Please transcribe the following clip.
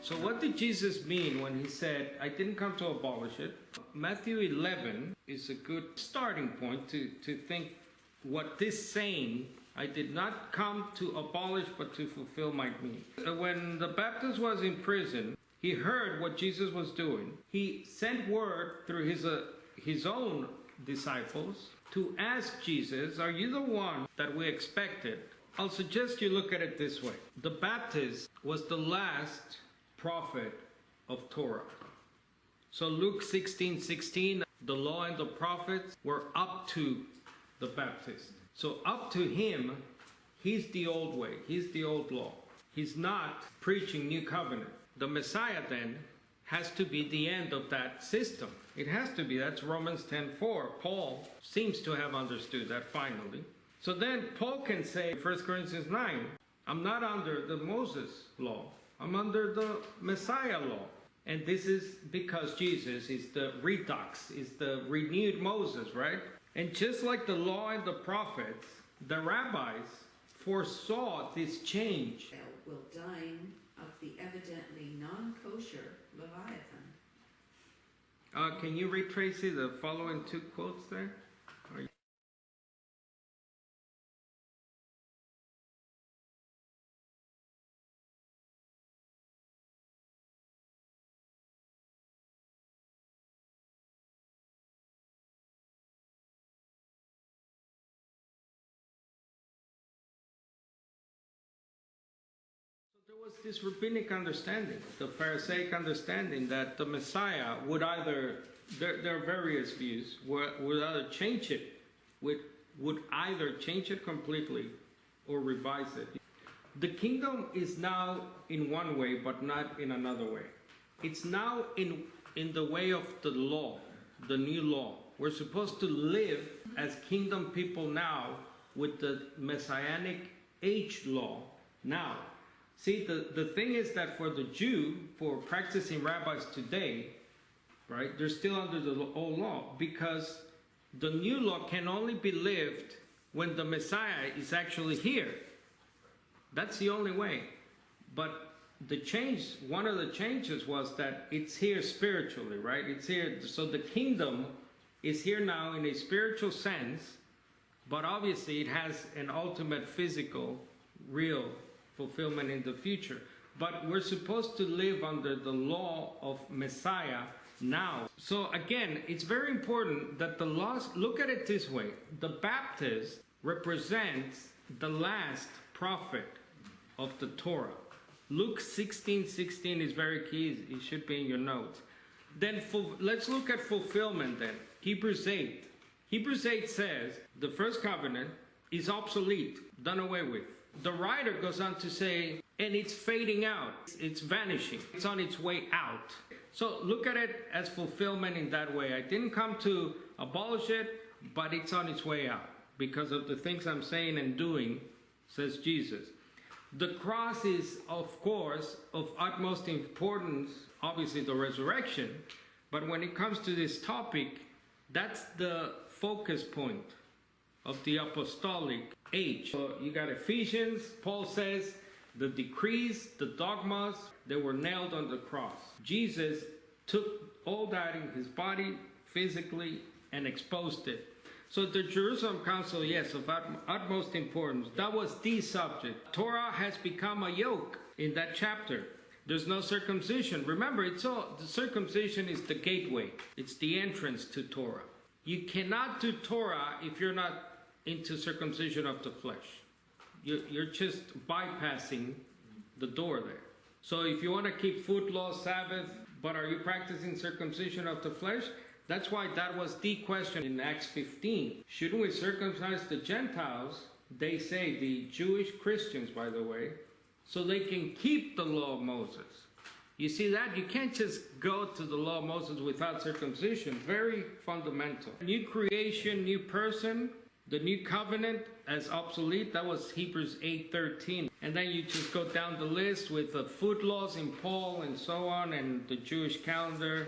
So what did Jesus mean when he said, I didn't come to abolish it? Matthew 11 is a good starting point to think what this saying, I did not come to abolish but to fulfill, might mean. When the Baptist was in prison, he heard what Jesus was doing. He sent word through his own disciples to ask Jesus, are you the one that we expected? I'll suggest you look at it this way. The Baptist was the last prophet of Torah. So Luke 16:16, the law and the prophets were up to the Baptist. So up to him, he's the old way, he's the old law. He's not preaching new covenant. The Messiah then has to be the end of that system. It has to be. That's Romans 10:4. Paul seems to have understood that finally. So then Paul can say, 1 Corinthians 9, I'm not under the Moses law. I'm under the Messiah law. And this is because Jesus is the redux, is the renewed Moses, right? And just like the law and the prophets, the rabbis foresaw this change. Will dine of the evidently non-kosher Leviathan. Can you read, Tracy, the following two quotes there? There was this rabbinic understanding, the Pharisaic understanding that the Messiah would either, there are various views, would either change it, would either change it completely or revise it. The kingdom is now in one way, but not in another way. It's now in the way of the law, the new law. We're supposed to live as kingdom people now with the Messianic age law now. See, the thing is that for the Jew, for practicing rabbis today, right, they're still under the old law because the new law can only be lived when the Messiah is actually here. That's the only way. But the change, one of the changes was that it's here spiritually, right? It's here, so the kingdom is here now in a spiritual sense, but obviously it has an ultimate physical, real fulfillment in the future. But we're supposed to live under the law of Messiah now. So again, it's very important that the laws, look at it this way. The Baptist represents the last prophet of the Torah. Luke 16:16 is very key. It should be in your notes. Then let's look at fulfillment then. Hebrews 8. Hebrews 8 says the first covenant is obsolete, done away with. The writer goes on to say, and it's fading out, it's vanishing, it's on its way out. So look at it as fulfillment in that way. I didn't come to abolish it, but it's on its way out because of the things I'm saying and doing, says Jesus. The cross is, of course, of utmost importance, obviously the resurrection, but when it comes to this topic, that's the focus point of the apostolic age. So you got Ephesians, Paul says, the decrees, the dogmas, they were nailed on the cross. Jesus took all that in his body physically and exposed it. So the Jerusalem Council, yes, of utmost importance. That was the subject. Torah has become a yoke in that chapter. There's no circumcision. Remember, the circumcision is the gateway. It's the entrance to Torah. You cannot do Torah if you're not into circumcision of the flesh. You're just bypassing the door there. So if you want to keep food law, Sabbath, but are you practicing circumcision of the flesh? That's why that was the question in Acts 15. Shouldn't we circumcise the Gentiles? They say, the Jewish Christians, by the way, so they can keep the law of Moses. You see that? You can't just go to the law of Moses without circumcision. Very fundamental. New creation, new person. The new covenant as obsolete, that was Hebrews 8:13. And then you just go down the list with the food laws in Paul and so on, and the Jewish calendar.